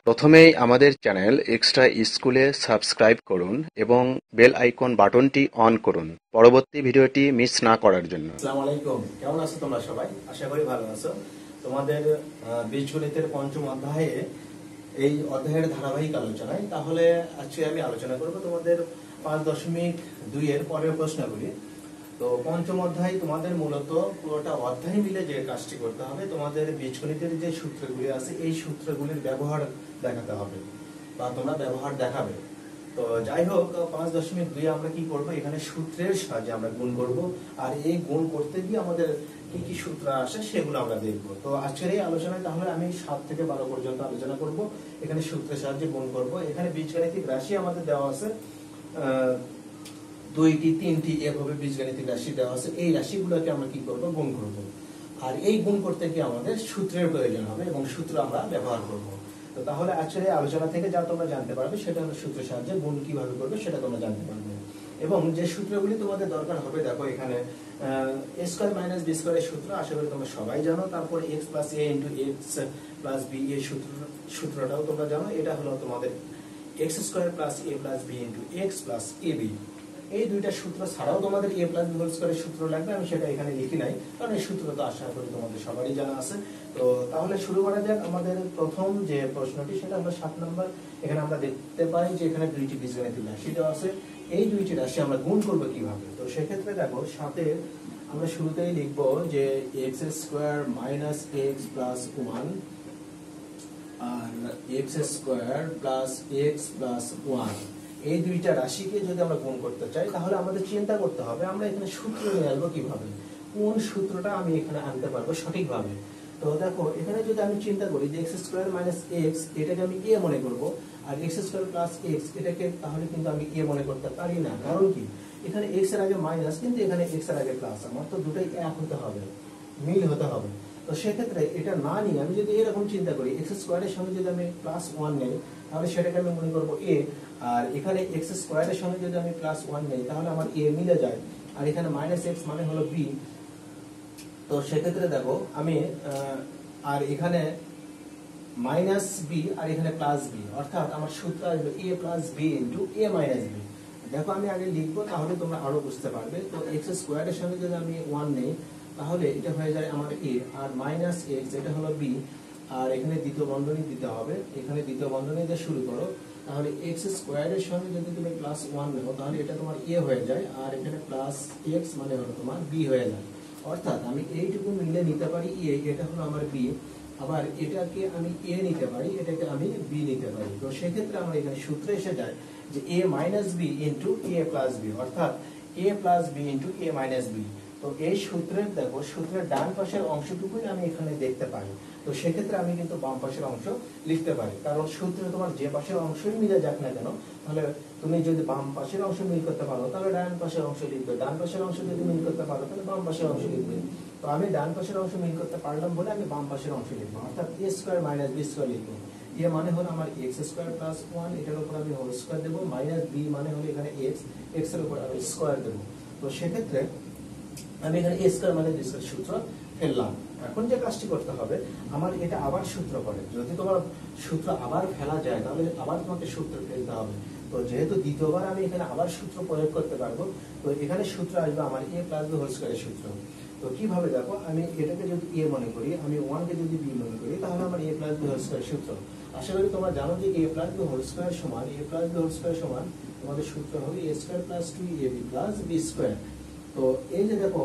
প্রথমেই আমাদের channel extra স্কুলে সাবস্ক্রাইব করুন এবং বেল আইকন বাটনটি অন করুন পরবর্তী ভিডিওটি মিস না করার জন্য। আসসালামু আলাইকুম, কেমন আছো তোমরা সবাই? আশা করি ভালো আছো। তোমাদের বীজগণিতের পঞ্চম অধ্যায়ে এই অধ্যায়ের ধারাবাহিক আলোচনায় তাহলে আজকে আমি আলোচনা করব তোমাদের 5.2 এর পরের প্রশ্নগুলি। তো পঞ্চম অধ্যায় তোমাদের মূলত পুরোটা অধ্যায় মিলে যে কাজটি করতে হবে, তোমাদের বীজগণিতের যে সূত্রগুলি আছে এই সূত্রগুলির ব্যবহার দেখাতে হবে বা তোমরা ব্যবহার দেখাবে। তো যাই হোক, 5.2 আমরা কি করব, এখানে সূত্রের সাহায্যে আমরা গুণ করব, আর এই গুণ করতে গিয়ে আমাদের কি কি সূত্র আসে সেগুলো আমরা দেখব। তো আজকের এই আলোচনায় তাহলে আমি 7 থেকে 12 পর্যন্ত আলোচনা করব। এখানে সূত্রের সাহায্যে গুণ করব। এখানে বীজগাণিতিক রাশি আমাদের দেওয়া আছে 2টি 3টি এভাবে বীজগাণিতিক রাশি দেওয়া আছে। এই রাশিগুলোকে আমরা কি করব, গুণ করব। আর এই গুণ করতে গিয়ে আমাদের সূত্রের প্রয়োজন হবে এবং সূত্র আমরা ব্যবহার করব। তো তাহলে আজকের এই আলোচনা থেকে যা তোমরা জানতে পারবে সেটা হলো সূত্রের সাহায্যে গুণ কিভাবে করবে সেটা তোমরা জানতে পারবে। এবং যে সূত্রগুলি তোমাদের দরকার হবে, দেখো এখানে a স্কয়ার মাইনাস b স্কয়ারের সূত্র আশা করি তোমরা সবাই জানো। তারপর x plus a into x plus b এর সূত্রটাও তোমরা জানো। এটা হলো তোমাদের x square plus a plus b into x plus ab। এই দুইটা সূত্র ছাড়াও তোমাদের a প্লাস b হোল স্কয়ারের সূত্র লাগবে। আমি সেটা এখানে লিখি নাই, কারণ এই সূত্র তো আশা করি তোমাদের সবারই জানা আছে। তো তাহলে শুরু করা যাক। আমাদের প্রথম যে প্রশ্নটি সেটা হলো 7 নম্বর। এখানে আমরা দেখতে পাই যে এখানে দুইটি বীজগাণিতিক রাশি দেওয়া আছে। এই দুইটি রাশি আমরা গুণ করব কিভাবে। তো সেক্ষেত্রে দেখো, সাথে আমরা শুরুতেই লিখব যে x square minus x plus 1 আর x square plus x plus 1, এই দুইটা রাশিকে যদি আমরা গুণ করতে চাই তাহলে আমাদের চিন্তা করতে হবে আমরা এখানে সূত্র নিয়ে আসবো কিভাবে, কোন সূত্রটা আমি এখানে আনতে পারবো সঠিকভাবে। তো দেখো, এখানে যদি আমি চিন্তা করি যে x স্কয়ার মাইনাস x, এটাকে আমি a মনে করব, আর x স্কয়ার প্লাস x এটাকে তাহলে কিন্তু আমি a মনে করতে পারি না। কারণ কি, এখানে x এর আগে মাইনাস, কিন্তু এখানে x এর আগে প্লাস। আমার তো দুটোই এক হতে হবে, মিল হতে হবে। তো সেক্ষেত্রে এটা না নিয়ে আমি যদি এরকম চিন্তা করি, x স্কয়ারের সঙ্গে যদি আমি প্লাস 1 নেই তাহলে সেটাকে আমি মনে করব a, আর এখানে x স্কয়ারের সঙ্গে যদি আমি প্লাস 1 নেই তাহলে আমার a মিলে যায়, আর এখানে মাইনাস x মানে হলো b। তো সেক্ষেত্রে দেখো আমি আর এখানে মাইনাস বি আর এখানে প্লাস বি, অর্থাৎ আমার সূত্র আসবে a plus b into a minus b. দেখো আমি আগে লিখবো তাহলে তোমরা আরো বুঝতে পারবে। তো এক্স স্কোয়ারের সঙ্গে যদি আমি 1 নেই তাহলে এটা হয়ে যায় আমার a, আর মাইনাস এক্স এটা হলো b, আর এখানে দ্বিতীয় বন্ধনী দিতে হবে। এখানে দ্বিতীয় বন্ধনী দিয়ে শুরু করো, তাহলে এক্স স্কোয়ারের সঙ্গে যদি তুমি প্লাস 1 নাও তাহলে এটা তোমার a হয়ে যায়, আর এখানে প্লাস এক্স মানে হলো তোমার b হয়ে যায়। অর্থাৎ আমি এইটুকু মিলে নিতে পারি a, এটা হলো আমার b, আবার এটাকে আমি a নিতে পারি, এটাকে আমি b নিতে পারি। তো সেক্ষেত্রে আমরা এখানে সূত্রে এসে যায় যে a minus b into a plus b, অর্থাৎ a plus b into a minus b। তো এই সূত্রের দেখো, সূত্রের ডান পাশের অংশটুকুই আমি এখানে দেখতে পাই। তো সেক্ষেত্রে আমি কিন্তু বাম পাশের অংশ লিখতে পারি, কারণ সূত্রে তোমার যে পাশের অংশই মিলে যাক না কেন, তাহলে তুমি যদি বাম পাশের অংশ মিল করতে পারো তাহলে ডান পাশের অংশ লিখবে, ডান পাশের অংশ যদি মিল করতে পারো তাহলে বাম পাশের অংশ লিখবে। তো আমি ডান পাশের অংশ মিল করতে পারলাম বলে আমি বাম পাশের অংশ লিখবো, অর্থাৎ a square minus b square লিখবো। a মানে হলো আমার x স্কয়ার প্লাস 1, এটার উপর আমি হোল স্কয়ার দেবো, মাইনাস b মানে হলো এখানে x এর উপর আমি স্কয়ার দেবো। তো সেক্ষেত্রে আমি এখানে a square minus b square সূত্র ফেললাম। এখন যে কাজটি করতে হবে, আমার এটা আবার সূত্র করে, যদি তোমার সূত্র আবার ফেলা যায় তাহলে আবার তোমাকে সূত্র ফেলতে হবে। তো যেহেতু দ্বিতীয়বার আমি এখানে আবার সূত্র প্রয়োগ করতে পারবো, তো এখানে সূত্র আসবে আমার a প্লাস b হোল স্কয়ারের সূত্র। তো কিভাবে, দেখো আমি এটাকে যদি a মনে করি, আমি 1 কে যদি b মনে করি, তাহলে আমার a প্লাস b হোল স্কয়ারের সূত্র। আশা করি তোমরা জানো যে a plus b whole square সমান তোমাদের সূত্র হবে a স্কয়ার plus 2ab plus b square. তো এই যে দেখো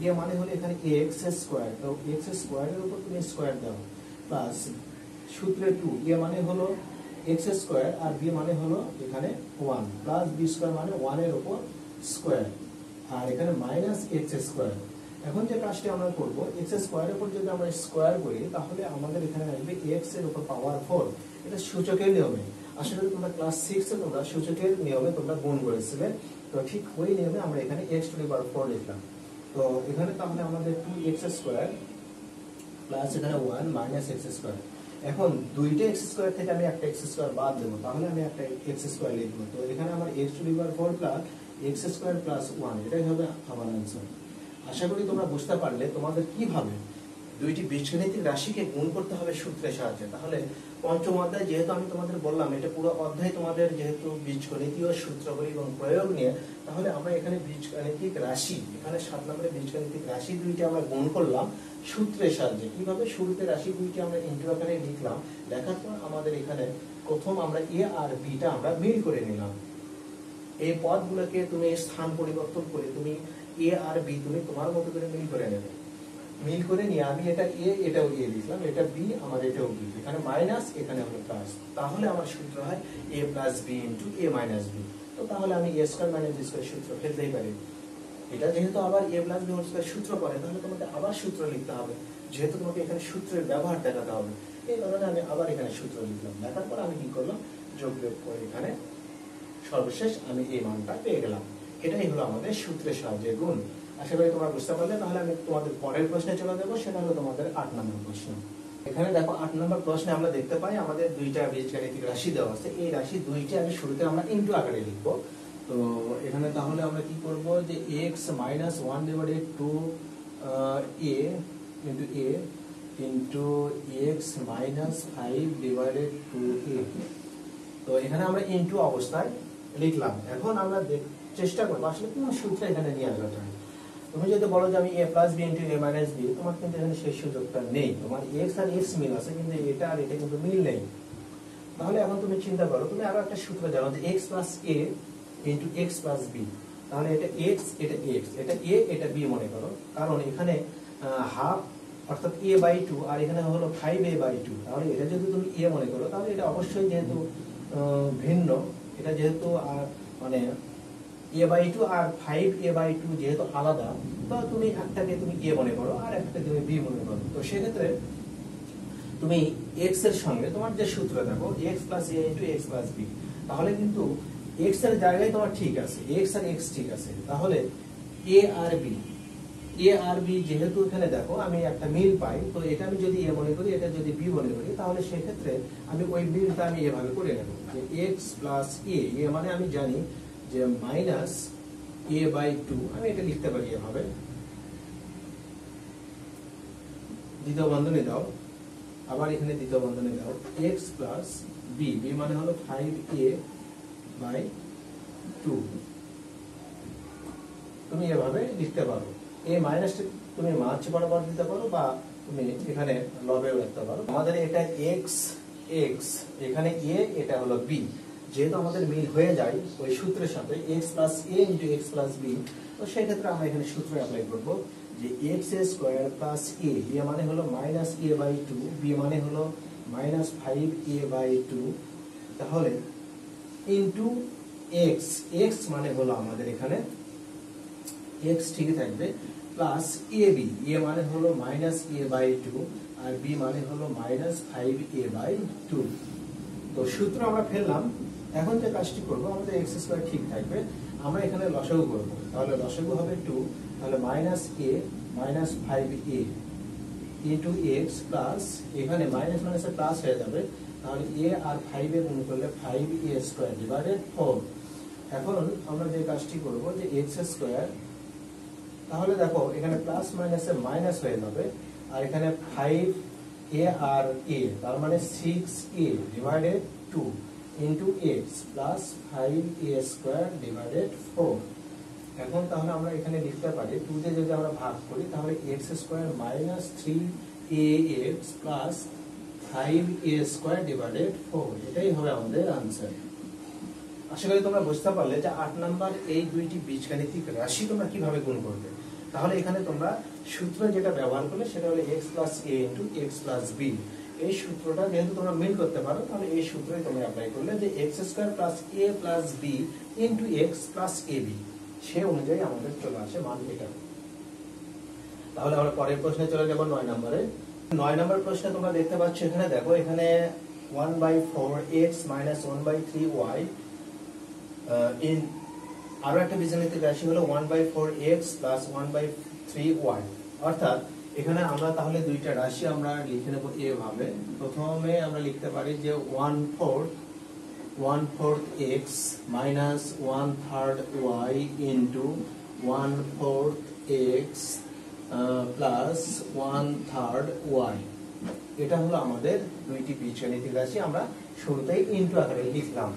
a মানে হলো এখানে x স্কয়ার, তো x স্কয়ারের উপর তুমি স্কয়ার দাও, প্লাস সূত্রে 2 a মানে হলো x স্কয়ার আর b মানে হলো এখানে 1, প্লাস b স্কয়ার মানে 1 এর উপর স্কয়ার, আর এখানে মাইনাস x স্কয়ার। এখন যে কাজটি আমরা করব, x স্কয়ারের উপর যদি আমরা স্কয়ার করি তাহলে আমাদের এখানে আসবে x এর উপর পাওয়ার 4। এটা সূচকের নিয়মে, আসলে তোমরা ক্লাস 6 এ তোমরা সূচকের নিয়মে তোমরা গুণ করেছিলে। তো ঠিক ওই নিয়মে আমরা এখানে x টু দি পাওয়ার 4 লিখলাম। তো এখানে তাহলে আমাদের 2x স্কয়ার প্লাস এখানে 1 মাইনাস x স্কয়ার। এখন দুইটা x স্কয়ার থেকে আমি একটা x স্কয়ার বাদ দেব, তাহলে আমি একটা x স্কয়ার লিখব। তো এখানে আমার x to the power 4 plus x square plus 1, এটাই হবে আমার आंसर। আশা করি তোমরা বুঝতে পারলে তোমাদের কিভাবে দুইটি বীজগণিতিক রাশিকে গুণ করতে হবে সূত্রের সাহায্যে। তাহলে পঞ্চম অধ্যায় যেহেতু আমি তোমাদের বললাম এটা পুরো অধ্যায় তোমাদের যেহেতু বীজগণিতীয় সূত্রাবলী এবং প্রয়োগ নিয়ে, তাহলে আমরা এখানে বীজগাণিতিক রাশি, এখানে 7 নম্বরে বীজগাণিতিক রাশি দুইটি আমরা গুণ করলাম সূত্রের সাহায্যে। কিভাবে? শুরুতে রাশি দুইটি আমরা ইনটু আকারে লিখলাম, লেখার পর আমাদের এখানে প্রথম আমরা এ আর বিটা আমরা মিল করে নিলাম। এই পদগুলোকে তুমি স্থান পরিবর্তন করে তুমি এ আর বি তুমি তোমার মতো করে মিল করে নেবে। মিল করে নিয়ে আমি এটা এ এটাও এ লিখলাম, এটা বি আমার এটাও বি, এখানে মাইনাস এখানে হলো প্লাস। তাহলে আমার সূত্র হয় এ plus b into a minus B. তো তাহলে আমি এ স্কয়ার মাইনাস বি স্কয়ার সূত্র ফেলতেই পারি। এটা যেহেতু আবার এ প্লাস বি হোল স্কয়ার সূত্র পড়ে, তাহলে তোমাকে আবার সূত্র লিখতে হবে, যেহেতু তোমাকে এখানে সূত্রের ব্যবহার দেখাতে হবে। এই কারণে আমি আবার এখানে সূত্র লিখলাম, লেখার পর আমি কি করলাম, যোগ বিয়োগ করে এখানে সর্বশেষ আমি এই মানটা পেয়ে গেলাম। এটাই হলো আমাদের সূত্রের সাহায্যে গুণ। আশা করি তোমরা বুঝতে পারলে। তাহলে আমি তোমাদের পরের প্রশ্নে চলে যাবো, সেটা হলো তোমাদের 8 নম্বর প্রশ্ন। এখানে দেখো 8 নম্বর প্রশ্নে আমরা দেখতে পাই আমাদের দুইটা বীজগাণিতিক রাশি দেওয়া আছে। এই রাশি দুইটি আমি শুরুতে আমরা ইনটু আকারে লিখব। তো এখানে তাহলে আমরা কি করব, যে x - 1 divided to a into a into x - 5 divided to a। তো এখানে আমরা ইনটু অবস্থায় লিখলাম। এখন আমরা চেষ্টা করব আসলে কোন সূত্র এখানে নিয়ে আসা যায়। তুমি যদি বলো যে আমি a plus b into a minus b, তোমার কিন্তু এখানে সেই সুযোগটা নেই। তোমার x আর x মিল আছে, কিন্তু এটা আর এটা কিন্তু মিল নেই। তাহলে এখন তুমি চিন্তা করো, তুমি আরো একটা সূত্র জানো যে x plus a into x plus b। তাহলে এটা x, এটা x, এটা a, এটা b মনে করো, কারণ এখানে হাফ অর্থাৎ a বাই 2 আর এখানে হলো 5a বাই 2। তাহলে এটা যদি তুমি a মনে করো, তাহলে এটা অবশ্যই যেহেতু ভিন্ন, এটা যেহেতু মানে a by 2 R 5a by 2 যেহেতু আলাদা, তো তুমি একটাকে তুমি a মনে করো আর একটাকে তুমি b মনে করো। তো সেক্ষেত্রে তুমি x এর সঙ্গে তোমার যে সূত্র দেখো x plus a into x plus b, তাহলে কিন্তু x এর জায়গায় তোমার ঠিক আছে, x আর x ঠিক আছে। তাহলে a আর b যেহেতু এখানে দেখো আমি একটা মিল পাই, তো এটা আমি যদি a মনে করি, এটা যদি b মনে করি, তাহলে সেক্ষেত্রে আমি ওই মিলটা আমি এভাবে করে নেব যে x প্লাস a, মানে আমি জানি যে মাইনাস a বাই 2, আমি এটা লিখতে পারি এভাবে। দ্বিতীয় বন্ধনী দাও, আবার এখানে দ্বিতীয় বন্ধনী দাও, x প্লাস b, মানে হলো 5a বাই 2। তুমি এভাবে লিখতে পারো। এই মাইনাসটা তুমি মাঝ বরাবর দিতে পারো, বা তুমি এখানে লবেও রাখতে পারো। আমাদের এটা x, এখানে a, এটা হলো b। যেহেতু আমাদের মিল হয়ে যায় ওই সূত্রের সাথে x plus a into x plus b, তো সেই ক্ষেত্রে আমরা এখানে সূত্র অ্যাপ্লাই করব যে x স্কয়ার প্লাস a, মানে হলো মাইনাস a বাই 2, b মানে হলো মাইনাস 5a বাই 2, তাহলে ইনটু x মানে হলো আমাদের এখানে x ঠিকই থাকবে, প্লাস ab, মানে হলো মাইনাস a বাই 2 আর b মানে হলো মাইনাস 5a বাই 2। তো সূত্র আমরা ফেললাম। এখন যে কাজটি করব, আমাদের x স্কয়ার ঠিক থাকবে, আমরা এখানে লসাগু করব। তাহলে লসাগু হবে 2, তাহলে minus a minus 5a into x plus, এখানে মাইনাস মাইনাসে প্লাস হয়ে যাবে, তাহলে a আর 5 এ গুণ করলে 5a স্কয়ার ডিভাইডেড 4। এখন আমরা যে কাজটি করব যে x স্কয়ার, তাহলে দেখো এখানে প্লাস মাইনাসে মাইনাস হয়ে যাবে, আর এখানে 5a আর a, তার মানে 6a divided 2 into x plus 5a square divided 4। এখন তাহলে আমরা এখানে লিখতে পারি 2 দিয়ে যদি আমরা ভাগ করি, তাহলে x square minus 3ax plus 5a square divided 4। এটাই হবে আমাদের আনসার। আশা করি তোমরা বুঝতে পারলে যে 8 নাম্বার এই দুইটি বীজগাণিতিক রাশি তোমরা কিভাবে গুণ করবে। তাহলে এখানে তোমরা সূত্র যেটা ব্যবহার করলে সেটা হলো x plus a into x plus b। এই সূত্রটা যেহেতু তোমরা মিল করতে পারো, তাহলে এই সূত্রই তোমরা অ্যাপ্লাই করলে যে x square plus a plus b into x plus ab, সে অনুযায়ী আমাদের চলে আসে মান এটা। তাহলে আমরা পরের প্রশ্নে চলে যাব 9 নম্বরে। 9 নম্বর প্রশ্নে তোমরা দেখতে পাচ্ছ, এখানে দেখো এখানে 1/4x minus 1/3y ইন আরো একটা বীজগাণিতিক রাশি হলো 1/4x plus 1/3y। অর্থাৎ এখানে আমরা তাহলে দুইটা রাশি আমরা লিখে নেব এভাবে। প্রথমে আমরা লিখতে পারি যে 1/4 x minus 1/3 y into 1/4 x plus 1/3 y. এটা হলো আমাদের দুইটি বীজগাণিতিক রাশি, আমরা শুরুতেই ইনটু আকারে লিখলাম।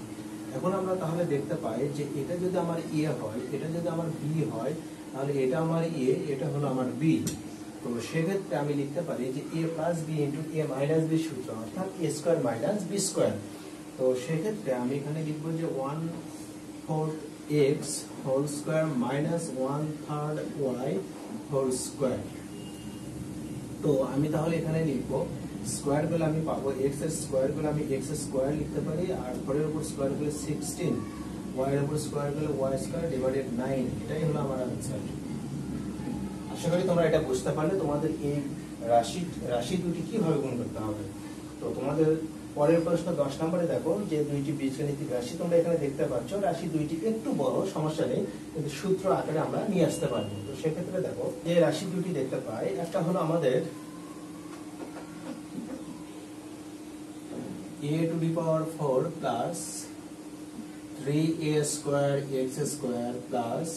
এখন আমরা তাহলে দেখতে পাই যে এটা যদি আমার এ হয়, এটা যদি আমার বি হয়, তাহলে এটা আমার এ, এটা হলো আমার বি। তো সেক্ষেত্রে আমি লিখতে পারি যে a plus b into a minus b সূত্র, অর্থাৎ a square minus b square. তো সেক্ষেত্রে আমি এখানে লিখবো যে 1/4 x whole square minus 1/3 y whole square. তো আমি তাহলে এখানে লিখবো স্কোয়ার গুলো আমি পাবো, এক্স এর স্কোয়ার গুলো আমি এক্স স্কোয়ার লিখতে পারি, আর 4 এর উপর স্কোয়ার গুলো 16, ওয়াই এর উপর স্কোয়ার গুলো ওয়াই স্কোয়ার ডিভাইডেড 9। এটাই হলো আমার आंसर। আশা করি তোমরা এটা বুঝতে পারলে তোমাদের এই রাশি দুটি কিভাবে গুণ করতে হবে। তো তোমাদের পরের প্রশ্ন 10 নম্বরে দেখো যে দুইটি বীজগাণিতিক রাশি তোমরা এখানে দেখতে পাচ্ছ, রাশি দুইটি একটু বড়, সমস্যা নেই, কিন্তু সূত্র আকারে আমরা নিয়ে আসতে পারবো। তো সেক্ষেত্রে দেখো যে রাশি দুটি দেখতে পাই, একটা হলো আমাদের a to the power 4 plus 3a square x square plus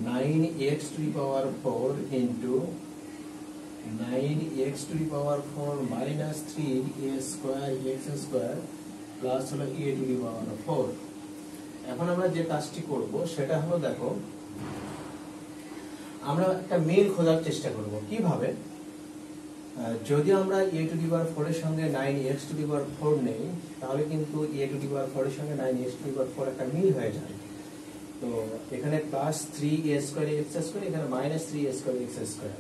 9x to the power 4 into 9x to the power 4 minus 3a square x square plus হলো a to the power 4। এখন আমরা যে কাজটি করব সেটা হলো, দেখো আমরা একটা মিল খোঁজার চেষ্টা করব। কিভাবে? যদি আমরা a to the power 4 এর সঙ্গে 9x to the power 4 নেই, তাহলে কিন্তু a to the power 4 এর সঙ্গে 9x to the power 4 একটা মিল হয়ে যায়। তো এখানে plus 3a square x square, এখানে minus 3a square x square.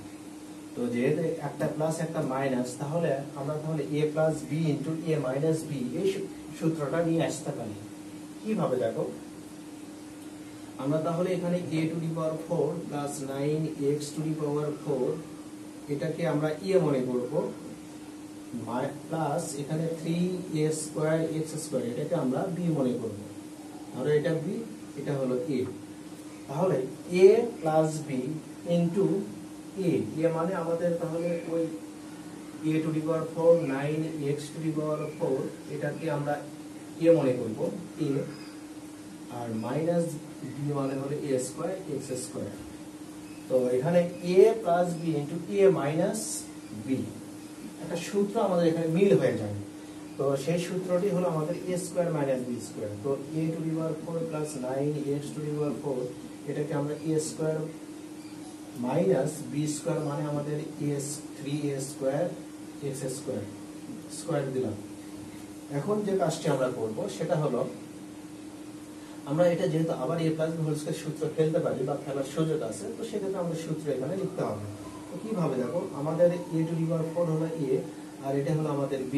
তো যেহেতু একটা প্লাস একটা মাইনাস, তাহলে আমরা a plus b into a minus b এই সূত্রটা নিয়ে আসতে পারি। কিভাবে? দেখো আমরা তাহলে এখানে a to the power 4 plus 9x to the power 4 এটাকে আমরা এ মনে করব, প্লাস এখানে 3a স্কয়ার x স্কয়ার এটাকে আমরা b মনে করব। আর এটা b, এটা হলো a। তাহলে a plus b into a, এ মানে আমাদের তাহলে ওই a to the power 4 9x to the power 4 এটাকে আমরা a মনে করব a, আর মাইনাস b মানে হলো a স্কয়ার x স্কয়ার। তো এখানে a plus b into a minus b একটা সূত্র আমাদের এখানে মিল হয়ে যায়। তো সেই সূত্রটি হলো আমাদের a square minus b square. তো a to the power 4 plus 9x to the power 4 এটাকে আমরা a square minus b square মানে আমাদের a 3a square x square square দিলাম। এখন যে কাজটি আমরা করব সেটা হলো, আমরা এটা যেহেতু আবার a plus b whole square সূত্র ফেলতে পারি বা ফেলার সুযোগ আছে, তো সেক্ষেত্রে আমাদের সূত্র এখানে লিখতে হবে। তো কিভাবে? দেখো আমাদের a টু দি পাওয়ার 4 হলো a, আর এটা হলো আমাদের b।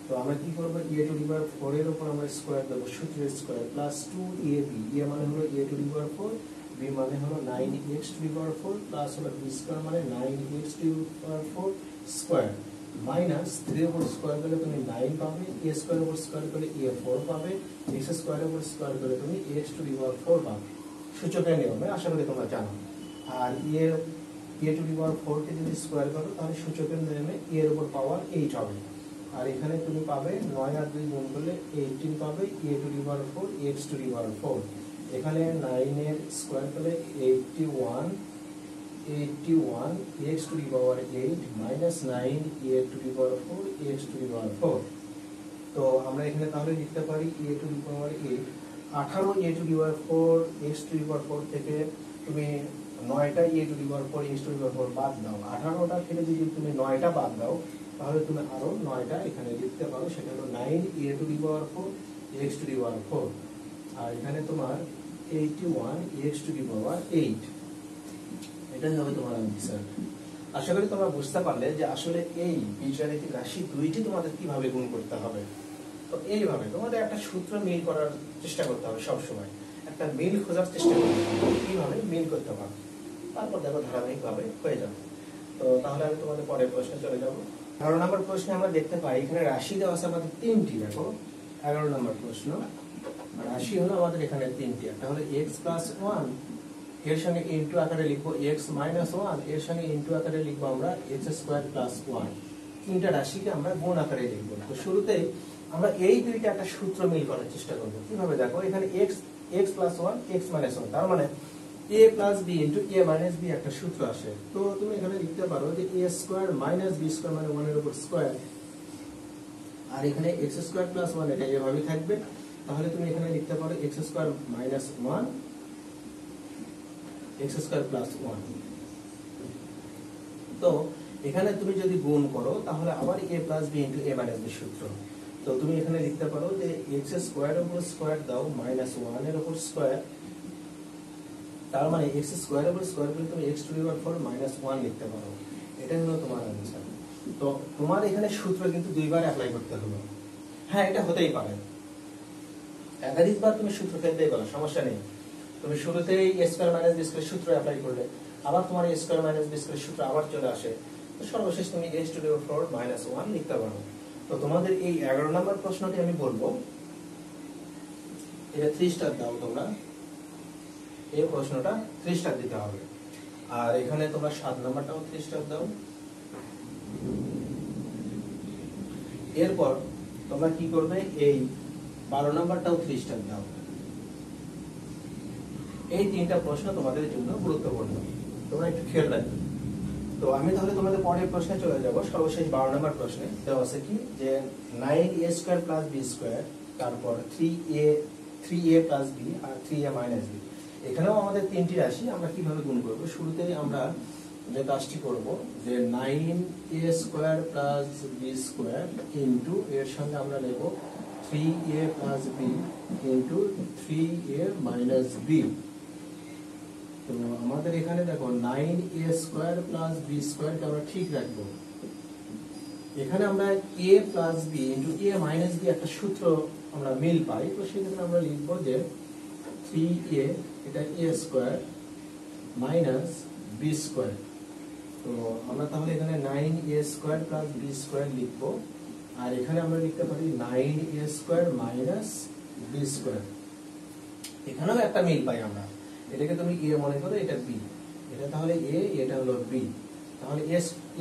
তো আমরা কি করব, a টু দি পাওয়ার 4 এর উপর আমরা স্কয়ার দেব, সূত্রের স্কয়ার, প্লাস 2ab, a মানে হলো a to the power 4, b মানে হলো 9x to the power 4, plus হলো b স্কয়ার মানে 9x to the power 4 square, minus 3 এর উপর স্কয়ার করলে তুমি 9 পাবে, a স্কয়ার এর উপর স্কয়ার করলে a 4 পাবে, x স্কয়ার এর উপর স্কয়ার করলে তুমি x টু দি পাওয়ার 4 পাবে। সূচকের নিয়মে আশা করি তোমরা জানো। আর a টু দি পাওয়ার 4 কে যদি স্কয়ার করো তাহলে সূচকের নিয়মে a এর উপর পাওয়ার 8 হবে। আর এখানে তুমি পাবে 9 আর 2 গুণ করলে 18 পাবে, a to the power 4 x to the power 4। এখানে 9 এর স্কয়ার করলে 81 x to the power 8 minus 9 a to the power 4 x to the power 4। তো আমরা এখানে তাহলে লিখতে পারি a to the power 8 18 a to the power 4 x to the power 4 থেকে তুমি 9টা a to the power 4 x to the power 4 বাদ দাও। 18টা থেকে যদি তুমি 9টা বাদ দাও তাহলে তুমি আরো 9টা এখানে লিখতে পারো, সেটা হলো 9 a to the power 4 x to the power 4। আর এখানে তোমার 81 x টু দি পাওয়ার 8, এটাই হবে তোমার आंसर। আশা করি তোমরা বুঝতে পারলে যে আসলে এই বীজগাণিতিক রাশি দুইটি তোমাদের কিভাবে গুণ করতে হবে। তো এইভাবে তোমাদের একটা সূত্র মিল করার চেষ্টা করতে হবে, সব সময় একটা মিল খোঁজার চেষ্টা করতে হবে কিভাবে মিল করতে পারো, তারপর দেখো ধারাবাহিকভাবে হয়ে যাবে। তো তাহলে আমি তোমাদের পরের প্রশ্নে চলে যাব। 11 নম্বর প্রশ্নে আমরা দেখতে পাই এখানে রাশি দেওয়া আছে আমাদের তিনটি। দেখো 11 নম্বর প্রশ্ন, রাশি হলো আমাদের এখানে তিনটি। একটা হলো x প্লাস 1, এর সঙ্গে ইনটু আকারে লিখবো x মাইনাস 1, এর সঙ্গে ইনটু আকারে লিখবো আমরা x স্কয়ার প্লাস 1। তিনটা রাশিকে আমরা গুণ আকারে লিখবো। তো শুরুতেই আমরা এই দুইটা একটা সূত্র মিল করার চেষ্টা করব। কিভাবে? দেখো এখানে x প্লাস 1 x মাইনাস 1, তার মানে a plus b into a minus b একটা সূত্র আসে। তো তুমি এখানে লিখতে পারো যে a square minus b square মানে 1 এর উপর স্কয়ার, আর এখানে x স্কয়ার প্লাস 1 এটা এভাবেই থাকবে। তাহলে তুমি এখানে লিখতে পারো x square minus 1 x square plus 1। তো এখানে তুমি যদি গুণ করো তাহলে আবার a plus b into a minus b সূত্র। তো তুমি এখানে লিখতে পারো যে x স্কয়ারের উপর স্কয়ার দাও মাইনাস 1 এর উপর স্কয়ার, তার মানে x স্কয়ারের উপর স্কয়ার করলে তুমি x to the power 4 minus 1 লিখতে পারো। এটাই হলো তোমার आंसर। তো তোমার এখানে সূত্র কিন্তু দুইবার অ্যাপ্লাই করতে হলো। হ্যাঁ, এটা হতেই পারে, একাধিকবার তুমি সূত্র ফেলতেই পারো, সমস্যা নেই। তুমি শুরুতেই a square minus b square সূত্র অ্যাপ্লাই করলে, আবার তোমার a square minus b square সূত্র আবার চলে আসে, তো সর্বশেষ তুমি x to the power 4 minus 1 লিখতে পারো। তো তোমাদের এই 11 নম্বর প্রশ্নটি আমি বলবো, এটা 3 স্টার দাও তোমরা, এই প্রশ্নটা 3 স্টার দিতে হবে। আর এখানে তোমরা 7 নাম্বারটাও 3 স্টার দাও। এরপর তোমরা কি করবে, এই 12 নাম্বারটাও 3 স্টার দাও। এই তিনটা প্রশ্ন তোমাদের জন্য গুরুত্বপূর্ণ, তোমরা একটু খেয়াল রাখবে। তো আমি তাহলে তোমাদের পরের প্রশ্নে চলে যাব। সর্বশেষ 12 নম্বর প্রশ্নে দেওয়া আছে কি যে 9a square plus b square, তারপর 3a প্লাস b আর 3a মাইনাস b। এখানেও আমাদের তিনটি রাশি, আমরা কিভাবে গুণ করব? শুরুতে আমরা যে কাজটি করব যে 9a square plus b square into এর সঙ্গে আমরা নেব 3a plus b into 3a minus b। তো আমাদের এখানে দেখো 9a square plus b square কে আমরা ঠিক রাখবো। এখানে আমরা a plus b into a minus b একটা সূত্র আমরা মিল পাই, তো সেক্ষেত্রে আমরা লিখবো যে 3a এটা a square minus b square. তো আমরা তাহলে এখানে 9a square plus b square লিখবো, আর এখানে আমরা লিখতে পারি 9a square minus b square. এখানেও একটা মিল পাই আমরা, এটাকে তুমি a মনে করো, এটা b, এটা তাহলে a, এটা হলো b। তাহলে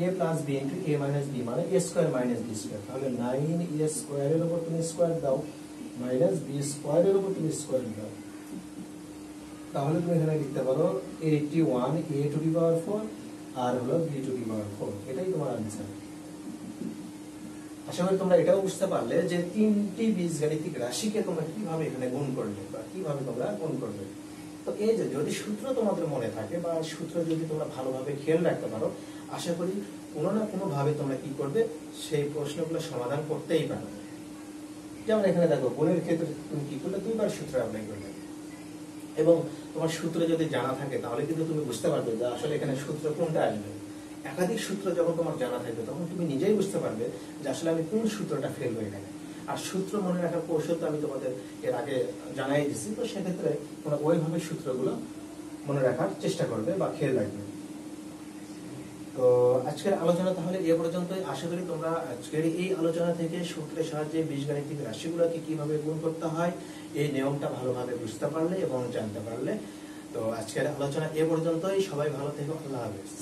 a plus b into a minus b মানে a square minus b square. তাহলে 9a স্কয়ারের উপর তুমি স্কয়ার দাও মাইনাস b স্কয়ারের উপর তুমি স্কয়ার দাও। তাহলে তুমি এখানে লিখতে পারো 81 a টু দি পাওয়ার 4 আর হলো b টু দি পাওয়ার 4। এটাই তোমার आंसर। আশা করি তোমরা এটাও বুঝতে পারলে যে তিনটি বীজগাণিতিক রাশিকে তোমরা কিভাবে এখানে গুণ করলে বা কিভাবে তোমরা গুণ করবে। তো এই যে যদি সূত্র তোমাদের মনে থাকে বা সূত্র যদি তোমরা ভালোভাবে খেয়াল রাখতে পারো, আশা করি কোনো না কোনো ভাবে তোমরা কি করবে, সেই প্রশ্নগুলো সমাধান করতেই পারবে। যেমন এখানে দেখো গুণের ক্ষেত্রে তুমি কি করলে, দুইবার সূত্র অ্যাপ্লাই করলে, এবং তোমার সূত্র যদি জানা থাকে তাহলে কিন্তু তুমি বুঝতে পারবে যে আসলে এখানে সূত্র কোনটা আসবে। একাধিক সূত্র যখন তোমার জানা থাকবে তখন তুমি নিজেই বুঝতে পারবে যে আসলে আমি কোন সূত্রটা ফেলবো এখানে। আর সূত্র মনে রাখার কৌশল তো আমি তোমাদের এর আগে জানাই দিচ্ছি, তো সেক্ষেত্রে তোমরা ওইভাবে সূত্রগুলো মনে রাখার চেষ্টা করবে বা খেয়াল রাখবে। তো আজকের আলোচনা তাহলে এ পর্যন্তই। আশা করি তোমরা আজকের এই আলোচনা থেকে সূত্রের সাহায্যে বীজগাণিতিক রাশিগুলোকে কিভাবে গুণ করতে হয় এই নিয়মটা ভালোভাবে বুঝতে পারলে এবং জানতে পারলে। তো আজকের আলোচনা এ পর্যন্তই। সবাই ভালো থেকো, আল্লাহ হাফেজ।